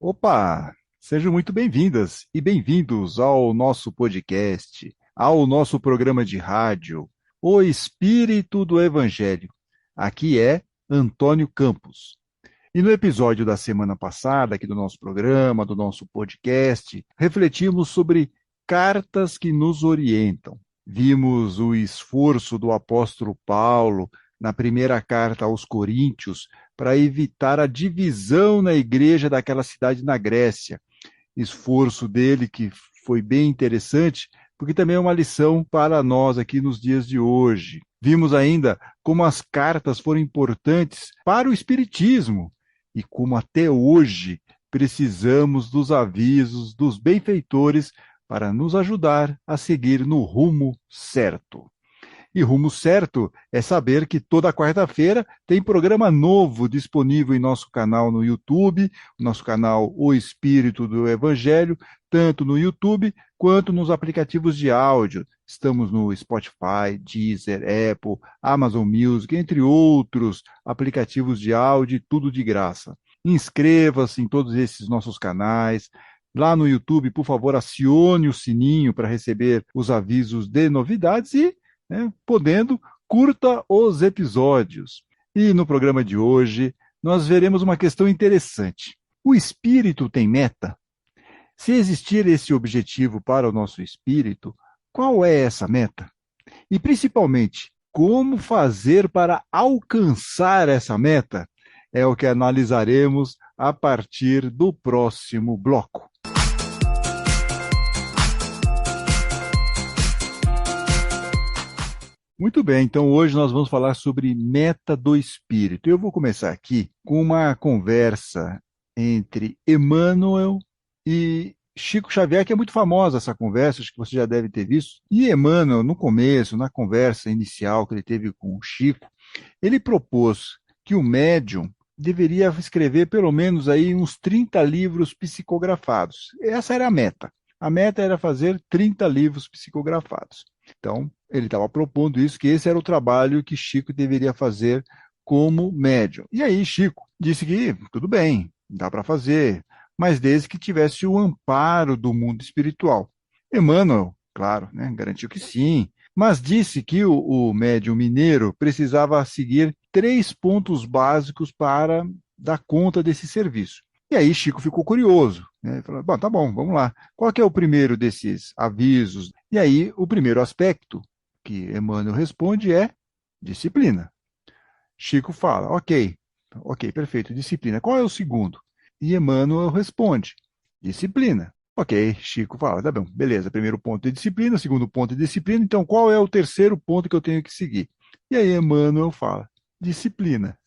Opa! Sejam muito bem-vindas e bem-vindos ao nosso podcast, ao nosso programa de rádio, O Espírito do Evangelho. Aqui é Antônio Campos. E no episódio da semana passada, aqui do nosso programa, do nosso podcast, refletimos sobre cartas que nos orientam. Vimos o esforço do apóstolo Paulo na primeira carta aos Coríntios para evitar a divisão na igreja daquela cidade na Grécia. Esforço dele que foi bem interessante, porque também é uma lição para nós aqui nos dias de hoje. Vimos ainda como as cartas foram importantes para o Espiritismo e como até hoje precisamos dos avisos dos benfeitores para nos ajudar a seguir no rumo certo. E rumo certo é saber que toda quarta-feira tem programa novo disponível em nosso canal no YouTube, nosso canal O Espírito do Evangelho, tanto no YouTube quanto nos aplicativos de áudio. Estamos no Spotify, Deezer, Apple, Amazon Music, entre outros aplicativos de áudio, tudo de graça. Inscreva-se em todos esses nossos canais. Lá no YouTube, por favor, acione o sininho para receber os avisos de novidades e podendo, curta os episódios. E no programa de hoje, nós veremos uma questão interessante. O espírito tem meta? Se existir esse objetivo para o nosso espírito, qual é essa meta? E, principalmente, como fazer para alcançar essa meta? É o que analisaremos a partir do próximo bloco. Muito bem, então hoje nós vamos falar sobre meta do espírito. Eu vou começar aqui com uma conversa entre Emmanuel e Chico Xavier, que é muito famosa essa conversa, acho que você já deve ter visto. E Emmanuel, no começo, na conversa inicial que ele teve com o Chico, ele propôs que o médium deveria escrever pelo menos aí uns 30 livros psicografados. Essa era a meta. A meta era fazer 30 livros psicografados. Então, ele estava propondo isso, que esse era o trabalho que Chico deveria fazer como médium. E aí Chico disse que tudo bem, dá para fazer, mas desde que tivesse o amparo do mundo espiritual. Emmanuel, claro, garantiu que sim, mas disse que o médium mineiro precisava seguir 3 pontos básicos para dar conta desse serviço. E aí Chico ficou curioso, falou, bom, tá bom, vamos lá. Qual que é o primeiro desses avisos? E aí o primeiro aspecto que Emmanuel responde é disciplina. Chico fala, ok, perfeito, disciplina. Qual é o segundo? E Emmanuel responde, disciplina. Ok, Chico fala, tá bom, beleza, primeiro ponto é disciplina, segundo ponto é disciplina, então qual é o terceiro ponto que eu tenho que seguir? E aí Emmanuel fala, disciplina.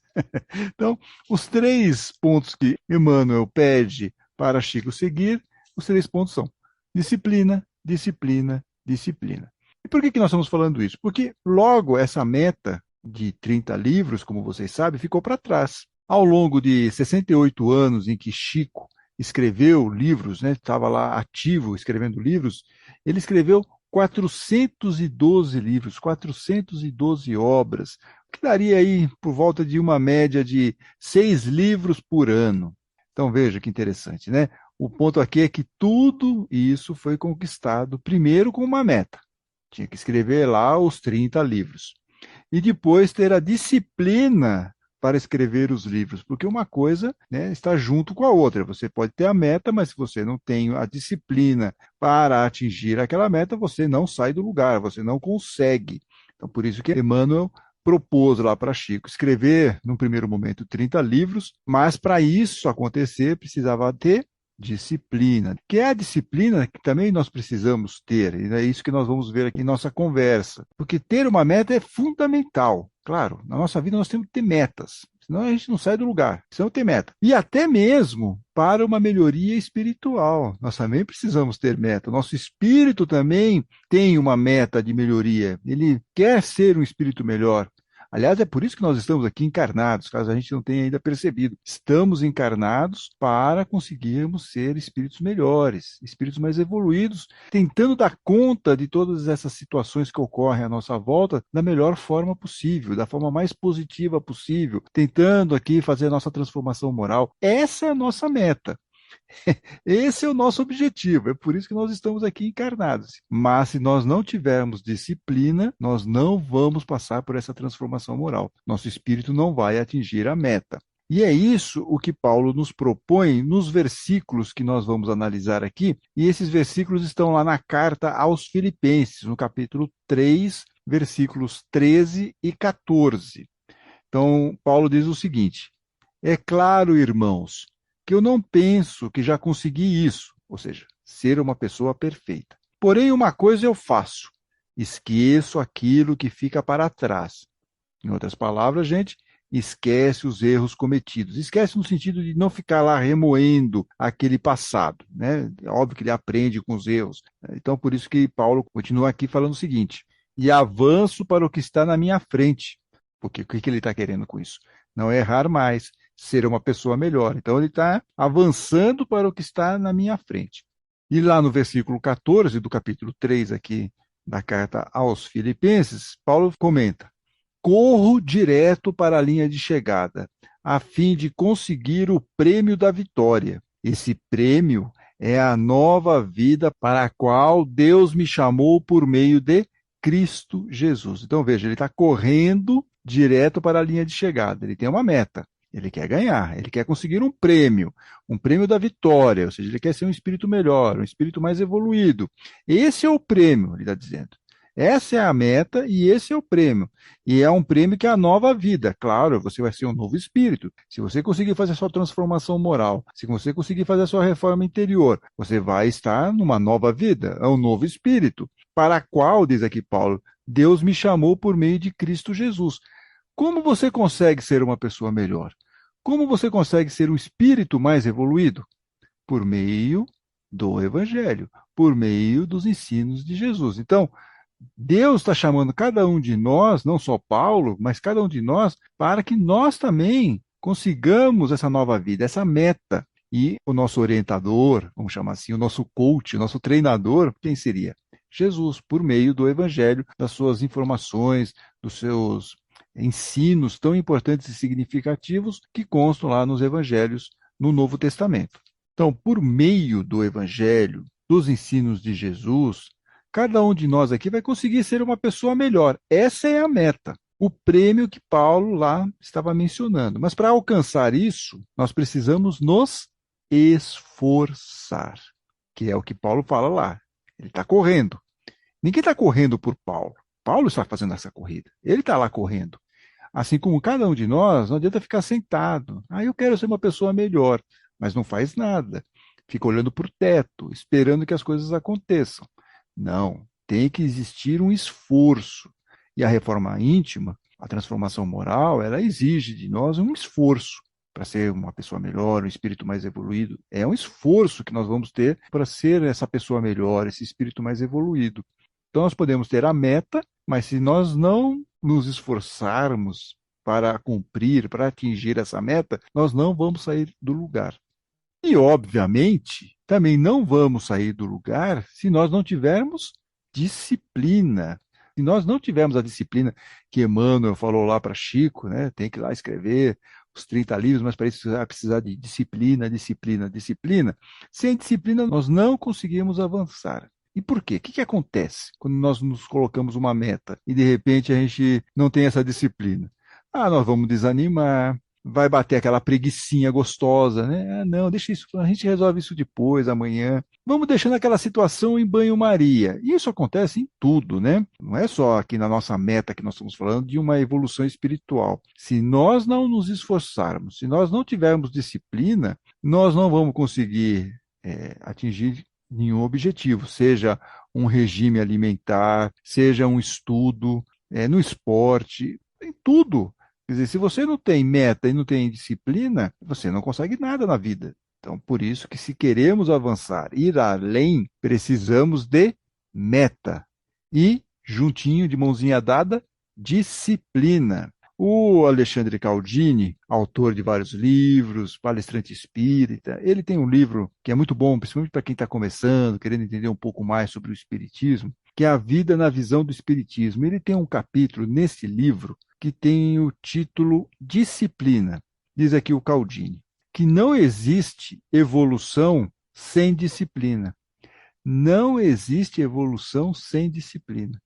Então, os 3 pontos que Emmanuel pede para Chico seguir, os 3 pontos são disciplina, disciplina, disciplina. E por que nós estamos falando isso? Porque logo essa meta de 30 livros, como vocês sabem, ficou para trás. Ao longo de 68 anos em que Chico escreveu livros, estava lá ativo escrevendo livros, ele escreveu 412 livros, 412 obras, que daria aí por volta de uma média de 6 livros por ano. Então veja que interessante, né? O ponto aqui é que tudo isso foi conquistado primeiro com uma meta. Tinha que escrever lá os 30 livros. E depois ter a disciplina para escrever os livros, porque uma coisa está junto com a outra. Você pode ter a meta, mas se você não tem a disciplina para atingir aquela meta, você não sai do lugar, você não consegue. Então, por isso que Emmanuel propôs lá para Chico escrever, num primeiro momento, 30 livros, mas para isso acontecer, precisava ter disciplina, que é a disciplina que também nós precisamos ter, e é isso que nós vamos ver aqui em nossa conversa, porque ter uma meta é fundamental. Claro, na nossa vida nós temos que ter metas, senão a gente não sai do lugar, senão tem meta. E até mesmo para uma melhoria espiritual, nós também precisamos ter meta. Nosso espírito também tem uma meta de melhoria, ele quer ser um espírito melhor. Aliás, é por isso que nós estamos aqui encarnados, caso a gente não tenha ainda percebido. Estamos encarnados para conseguirmos ser espíritos melhores, espíritos mais evoluídos, tentando dar conta de todas essas situações que ocorrem à nossa volta da melhor forma possível, da forma mais positiva possível, tentando aqui fazer a nossa transformação moral. Essa é a nossa meta. Esse é o nosso objetivo, é por isso que nós estamos aqui encarnados. Mas se nós não tivermos disciplina, nós não vamos passar por essa transformação moral. Nosso espírito não vai atingir a meta. E é isso o que Paulo nos propõe nos versículos que nós vamos analisar aqui. E esses versículos estão lá na carta aos Filipenses, no capítulo 3, versículos 13 e 14. Então, Paulo diz o seguinte: é claro, irmãos, que eu não penso que já consegui isso, ou seja, ser uma pessoa perfeita. Porém, uma coisa eu faço: esqueço aquilo que fica para trás. Em outras palavras, gente, esquece os erros cometidos. Esquece no sentido de não ficar lá remoendo aquele passado, né? É óbvio que ele aprende com os erros. Então, por isso que Paulo continua aqui falando o seguinte: e avanço para o que está na minha frente. Porque o que ele está querendo com isso? Não é errar mais, ser uma pessoa melhor. Então, ele está avançando para o que está na minha frente. E lá no versículo 14 do capítulo 3 aqui da carta aos Filipenses, Paulo comenta: corro direto para a linha de chegada, a fim de conseguir o prêmio da vitória. Esse prêmio é a nova vida para a qual Deus me chamou por meio de Cristo Jesus. Então veja, ele está correndo direto para a linha de chegada. Ele tem uma meta. Ele quer ganhar, ele quer conseguir um prêmio da vitória, ou seja, ele quer ser um espírito melhor, um espírito mais evoluído. Esse é o prêmio, ele está dizendo. Essa é a meta e esse é o prêmio. E é um prêmio que é a nova vida. Claro, você vai ser um novo espírito. Se você conseguir fazer a sua transformação moral, se você conseguir fazer a sua reforma interior, você vai estar numa nova vida, é um novo espírito, para a qual, diz aqui Paulo, Deus me chamou por meio de Cristo Jesus. Como você consegue ser uma pessoa melhor? Como você consegue ser um espírito mais evoluído? Por meio do Evangelho, por meio dos ensinos de Jesus. Então, Deus está chamando cada um de nós, não só Paulo, mas cada um de nós, para que nós também consigamos essa nova vida, essa meta. E o nosso orientador, vamos chamar assim, o nosso coach, o nosso treinador, quem seria? Jesus, por meio do Evangelho, das suas informações, dos seus ensinos tão importantes e significativos que constam lá nos Evangelhos no Novo Testamento. Então, por meio do Evangelho, dos ensinos de Jesus, cada um de nós aqui vai conseguir ser uma pessoa melhor. Essa é a meta, o prêmio que Paulo lá estava mencionando. Mas para alcançar isso, nós precisamos nos esforçar, que é o que Paulo fala lá. Ele está correndo. Ninguém está correndo por Paulo. Paulo está fazendo essa corrida. Ele está lá correndo. Assim como cada um de nós, não adianta ficar sentado. Ah, eu quero ser uma pessoa melhor, mas não faz nada. Fica olhando para o teto, esperando que as coisas aconteçam. Não, tem que existir um esforço. E a reforma íntima, a transformação moral, ela exige de nós um esforço para ser uma pessoa melhor, um espírito mais evoluído. É um esforço que nós vamos ter para ser essa pessoa melhor, esse espírito mais evoluído. Então, nós podemos ter a meta, mas se nós não nos esforçarmos para cumprir, para atingir essa meta, nós não vamos sair do lugar. E, obviamente, também não vamos sair do lugar se nós não tivermos disciplina. Se nós não tivermos a disciplina que Emmanuel falou lá para Chico, né? Tem que ir lá escrever os 30 livros, mas para isso vai precisar de disciplina, disciplina, disciplina. Sem disciplina, nós não conseguimos avançar. E por quê? O que acontece quando nós nos colocamos uma meta e de repente a gente não tem essa disciplina? Ah, nós vamos desanimar, vai bater aquela preguicinha gostosa, né? Ah, não, deixa isso, a gente resolve isso depois, amanhã. Vamos deixando aquela situação em banho-maria. E isso acontece em tudo, né? Não é só aqui na nossa meta que nós estamos falando de uma evolução espiritual. Se nós não nos esforçarmos, se nós não tivermos disciplina, nós não vamos conseguir atingir nenhum objetivo, seja um regime alimentar, seja um estudo, no esporte, em tudo. Quer dizer, se você não tem meta e não tem disciplina, você não consegue nada na vida. Então, por isso que se queremos avançar, ir além, precisamos de meta. E, juntinho, de mãozinha dada, disciplina. O Alexandre Caldini, autor de vários livros, palestrante espírita, ele tem um livro que é muito bom, principalmente para quem está começando, querendo entender um pouco mais sobre o espiritismo, que é A Vida na Visão do Espiritismo. Ele tem um capítulo nesse livro que tem o título Disciplina. Diz aqui o Caldini: que não existe evolução sem disciplina. Não existe evolução sem disciplina.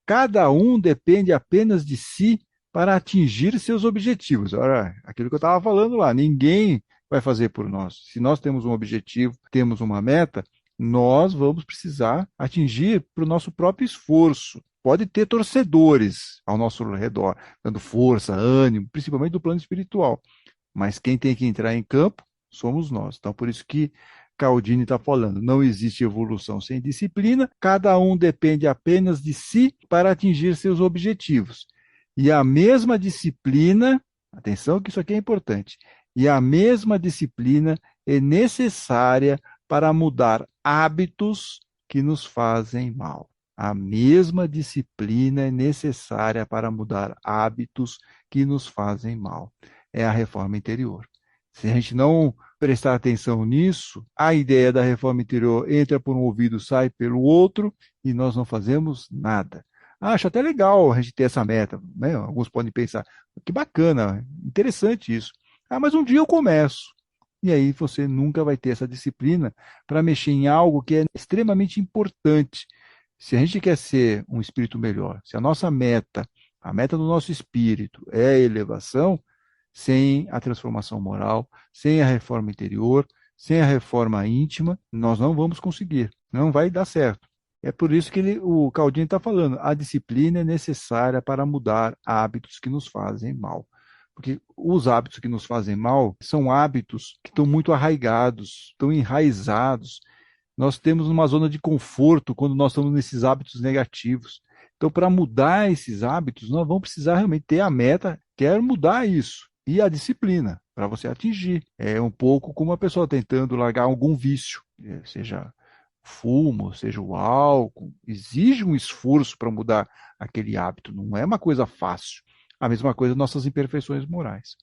Cada um depende apenas de si para atingir seus objetivos. Ora, aquilo que eu estava falando lá, ninguém vai fazer por nós. Se nós temos um objetivo, temos uma meta, nós vamos precisar atingir para o nosso próprio esforço. Pode ter torcedores ao nosso redor, dando força, ânimo, principalmente do plano espiritual. Mas quem tem que entrar em campo somos nós. Então, por isso que Cialdini está falando, não existe evolução sem disciplina, cada um depende apenas de si para atingir seus objetivos. E a mesma disciplina, atenção que isso aqui é importante, e a mesma disciplina é necessária para mudar hábitos que nos fazem mal. A mesma disciplina é necessária para mudar hábitos que nos fazem mal. É a reforma interior. Se a gente não prestar atenção nisso, a ideia da reforma interior entra por um ouvido, sai pelo outro, e nós não fazemos nada. Acho até legal a gente ter essa meta, né? Alguns podem pensar, que bacana, interessante isso. Mas um dia eu começo. E aí você nunca vai ter essa disciplina para mexer em algo que é extremamente importante. Se a gente quer ser um espírito melhor, se a nossa meta, a meta do nosso espírito é a elevação, sem a transformação moral, sem a reforma interior, sem a reforma íntima, nós não vamos conseguir, não vai dar certo. É por isso que o Cialdini está falando, a disciplina é necessária para mudar hábitos que nos fazem mal. Porque os hábitos que nos fazem mal são hábitos que estão muito arraigados, estão enraizados. Nós temos uma zona de conforto quando nós estamos nesses hábitos negativos. Então, para mudar esses hábitos, nós vamos precisar realmente ter a meta, quero mudar isso. E a disciplina, para você atingir. É um pouco como uma pessoa tentando largar algum vício, seja fumo, seja o álcool, exige um esforço para mudar aquele hábito, não é uma coisa fácil. A mesma coisa nossas imperfeições morais.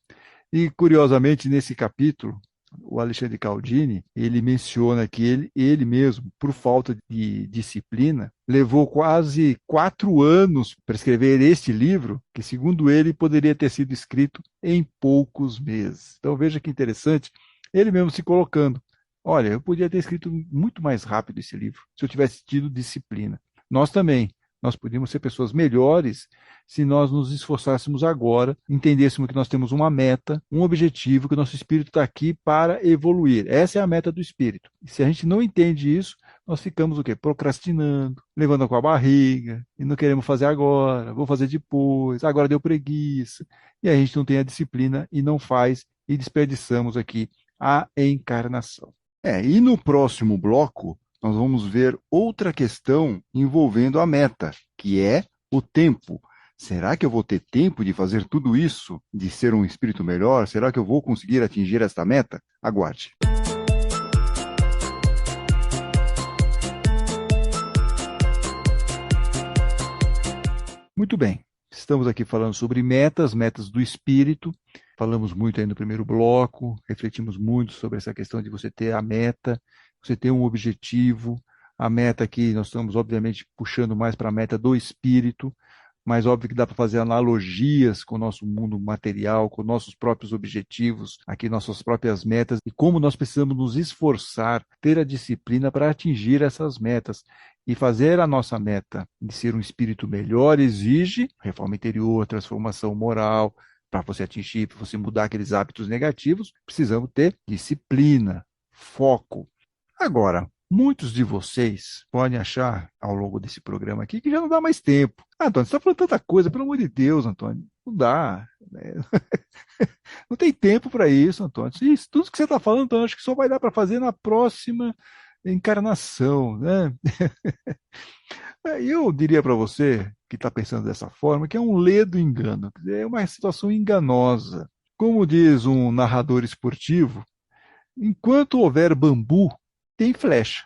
E, curiosamente, nesse capítulo, o Alexandre Cialdini, ele menciona que ele mesmo, por falta de disciplina, levou quase 4 anos para escrever este livro, que, segundo ele, poderia ter sido escrito em poucos meses. Então, veja que interessante, ele mesmo se colocando. Olha, eu podia ter escrito muito mais rápido esse livro, se eu tivesse tido disciplina. Nós também. Nós podíamos ser pessoas melhores se nós nos esforçássemos agora, entendêssemos que nós temos uma meta, um objetivo, que o nosso espírito está aqui para evoluir. Essa é a meta do espírito. E se a gente não entende isso, nós ficamos o quê? Procrastinando, levando com a barriga, e não queremos fazer agora, vou fazer depois, agora deu preguiça. E a gente não tem a disciplina e não faz, e desperdiçamos aqui a encarnação. E no próximo bloco, nós vamos ver outra questão envolvendo a meta, que é o tempo. Será que eu vou ter tempo de fazer tudo isso, de ser um espírito melhor? Será que eu vou conseguir atingir esta meta? Aguarde. Muito bem, estamos aqui falando sobre metas do espírito. Falamos muito aí no primeiro bloco, refletimos muito sobre essa questão de você ter a meta, você ter um objetivo. A meta aqui, nós estamos obviamente puxando mais para a meta do espírito, mas óbvio que dá para fazer analogias com o nosso mundo material, com nossos próprios objetivos, aqui nossas próprias metas, e como nós precisamos nos esforçar, ter a disciplina para atingir essas metas. E fazer a nossa meta de ser um espírito melhor exige reforma interior, transformação moral. Para você atingir, para você mudar aqueles hábitos negativos, precisamos ter disciplina, foco. Agora, muitos de vocês podem achar, ao longo desse programa aqui, que já não dá mais tempo. Antônio, você está falando tanta coisa, pelo amor de Deus, Antônio. Não dá. Né? Não tem tempo para isso, Antônio. Isso, tudo que você está falando, Antônio, acho que só vai dar para fazer na próxima encarnação. Né? Eu diria para você, que está pensando dessa forma, que é um ledo engano. É uma situação enganosa. Como diz um narrador esportivo, enquanto houver bambu, tem flecha.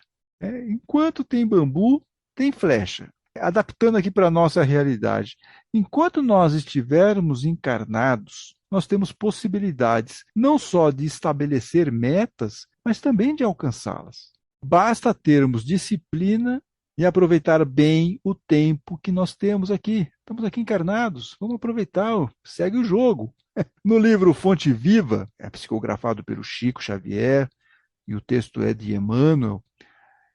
Enquanto tem bambu, tem flecha. Adaptando aqui para a nossa realidade. Enquanto nós estivermos encarnados, nós temos possibilidades não só de estabelecer metas, mas também de alcançá-las. Basta termos disciplina e aproveitar bem o tempo que nós temos aqui. Estamos aqui encarnados, vamos aproveitar, segue o jogo. No livro Fonte Viva, é psicografado pelo Chico Xavier, e o texto é de Emmanuel,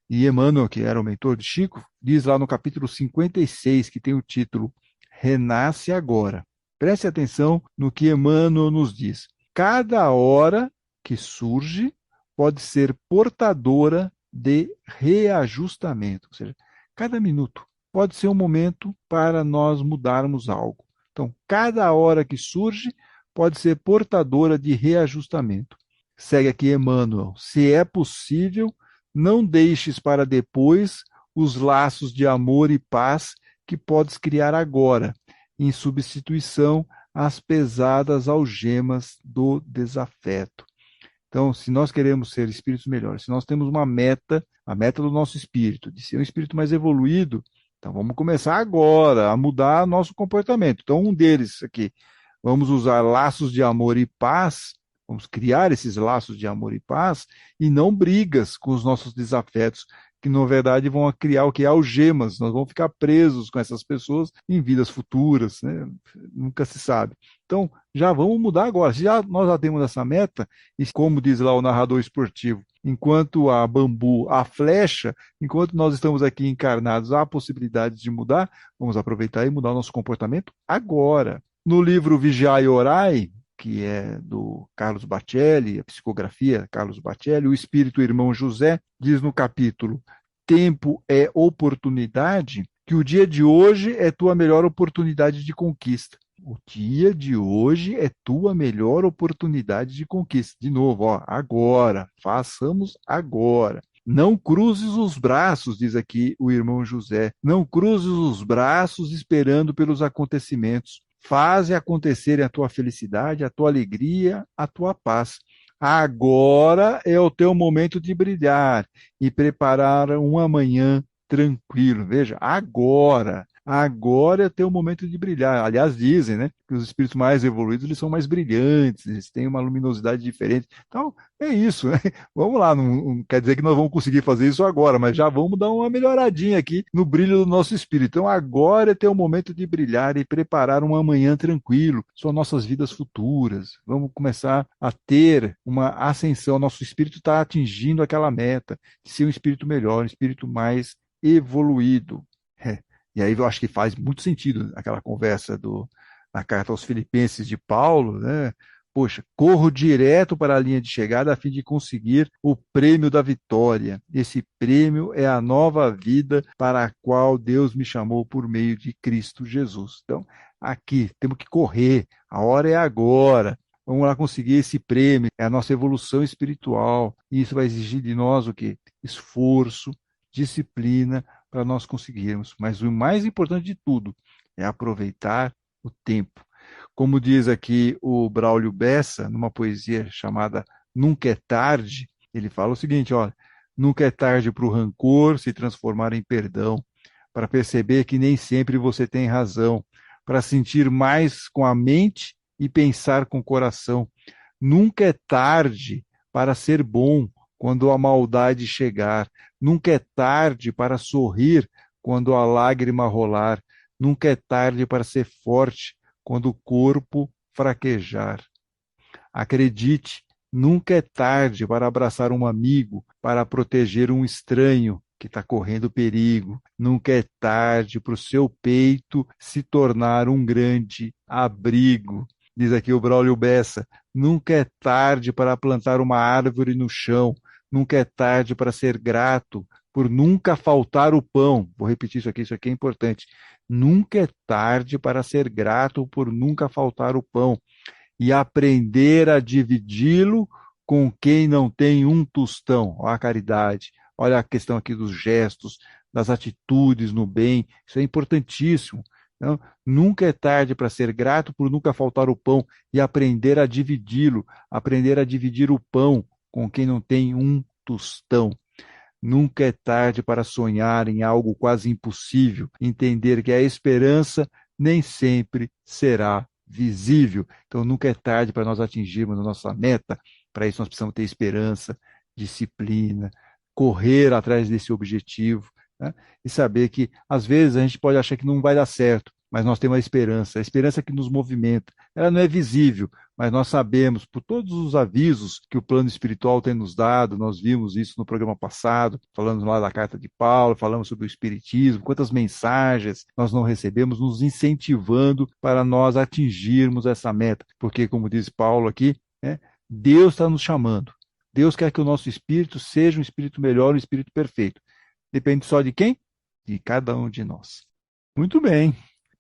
e Emmanuel, que era o mentor de Chico, diz lá no capítulo 56, que tem o título Renasce Agora. Preste atenção no que Emmanuel nos diz. Cada hora que surge pode ser portadora de reajustamento, ou seja, cada minuto pode ser um momento para nós mudarmos algo. Então, cada hora que surge pode ser portadora de reajustamento. Segue aqui Emmanuel. Se é possível, não deixes para depois os laços de amor e paz que podes criar agora, em substituição às pesadas algemas do desafeto. Então, se nós queremos ser espíritos melhores, se nós temos uma meta, a meta do nosso espírito, de ser um espírito mais evoluído, então vamos começar agora a mudar nosso comportamento. Então, um deles aqui, vamos usar laços de amor e paz, vamos criar esses laços de amor e paz, e não brigas com os nossos desafetos, que na verdade vão criar o que? Algemas, nós vamos ficar presos com essas pessoas em vidas futuras, né? Nunca se sabe. Então, já vamos mudar agora. Se nós já temos essa meta, e como diz lá o narrador esportivo, enquanto há bambu, há flecha, enquanto nós estamos aqui encarnados, há possibilidades de mudar, vamos aproveitar e mudar o nosso comportamento agora. No livro Vigiai e Orai, que é do Carlos Bacelli, a psicografia Carlos Bacelli, o espírito irmão José diz no capítulo Tempo é oportunidade, que o dia de hoje é tua melhor oportunidade de conquista. O dia de hoje é tua melhor oportunidade de conquista. De novo, ó, agora, façamos agora. Não cruzes os braços, diz aqui o irmão José. Não cruzes os braços esperando pelos acontecimentos. Faze acontecer a tua felicidade, a tua alegria, a tua paz. Agora é o teu momento de brilhar e preparar um amanhã tranquilo. Veja, agora. Agora é o teu momento de brilhar. Aliás, dizem, né, que os espíritos mais evoluídos eles são mais brilhantes, eles têm uma luminosidade diferente. Então, é isso, né? Vamos lá, não quer dizer que nós vamos conseguir fazer isso agora, mas já vamos dar uma melhoradinha aqui no brilho do nosso espírito. Então, agora é teu momento de brilhar e preparar um amanhã tranquilo, são nossas vidas futuras. Vamos começar a ter uma ascensão. Nosso espírito está atingindo aquela meta de ser um espírito melhor, um espírito mais evoluído. É. E aí eu acho que faz muito sentido aquela conversa na carta aos Filipenses de Paulo, né? Poxa, corro direto para a linha de chegada a fim de conseguir o prêmio da vitória. Esse prêmio é a nova vida para a qual Deus me chamou por meio de Cristo Jesus. Então, aqui, temos que correr, a hora é agora. Vamos lá conseguir esse prêmio, é a nossa evolução espiritual. E isso vai exigir de nós o quê? Esforço, disciplina, para nós conseguirmos. Mas o mais importante de tudo é aproveitar o tempo. Como diz aqui o Braulio Bessa, numa poesia chamada Nunca é Tarde, ele fala o seguinte, olha, nunca é tarde para o rancor se transformar em perdão, para perceber que nem sempre você tem razão, para sentir mais com a mente e pensar com o coração. Nunca é tarde para ser bom quando a maldade chegar. Nunca é tarde para sorrir quando a lágrima rolar. Nunca é tarde para ser forte quando o corpo fraquejar. Acredite, nunca é tarde para abraçar um amigo, para proteger um estranho que está correndo perigo. Nunca é tarde para o seu peito se tornar um grande abrigo. Diz aqui o Braulio Bessa, nunca é tarde para plantar uma árvore no chão, nunca é tarde para ser grato por nunca faltar o pão. Vou repetir isso aqui é importante. Nunca é tarde para ser grato por nunca faltar o pão e aprender a dividi-lo com quem não tem um tostão. Olha a caridade, olha a questão aqui dos gestos, das atitudes no bem, isso é importantíssimo. Então, nunca é tarde para ser grato por nunca faltar o pão e aprender a dividi-lo, aprender a dividir o pão com quem não tem um tostão. Nunca é tarde para sonhar em algo quase impossível, entender que a esperança nem sempre será visível. Então, nunca é tarde para nós atingirmos a nossa meta. Para isso, nós precisamos ter esperança, disciplina, correr atrás desse objetivo, né? E saber que, às vezes, a gente pode achar que não vai dar certo, mas nós temos a esperança que nos movimenta. Ela não é visível, mas nós sabemos, por todos os avisos que o plano espiritual tem nos dado, nós vimos isso no programa passado, falando lá da carta de Paulo, falamos sobre o espiritismo, quantas mensagens nós não recebemos nos incentivando para nós atingirmos essa meta, porque, como diz Paulo aqui, né, Deus está nos chamando. Deus quer que o nosso espírito seja um espírito melhor, um espírito perfeito. Depende só de quem? De cada um de nós. Muito bem.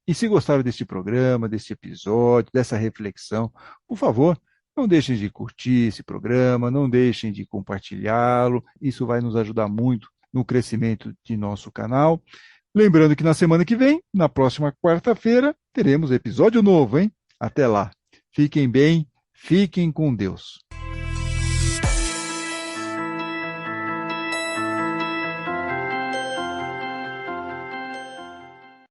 E se gostaram deste programa, deste episódio, dessa reflexão, por favor, não deixem de curtir esse programa, não deixem de compartilhá-lo. Isso vai nos ajudar muito no crescimento de nosso canal. Lembrando que na semana que vem, na próxima quarta-feira, teremos episódio novo, hein? Até lá. Fiquem bem, fiquem com Deus.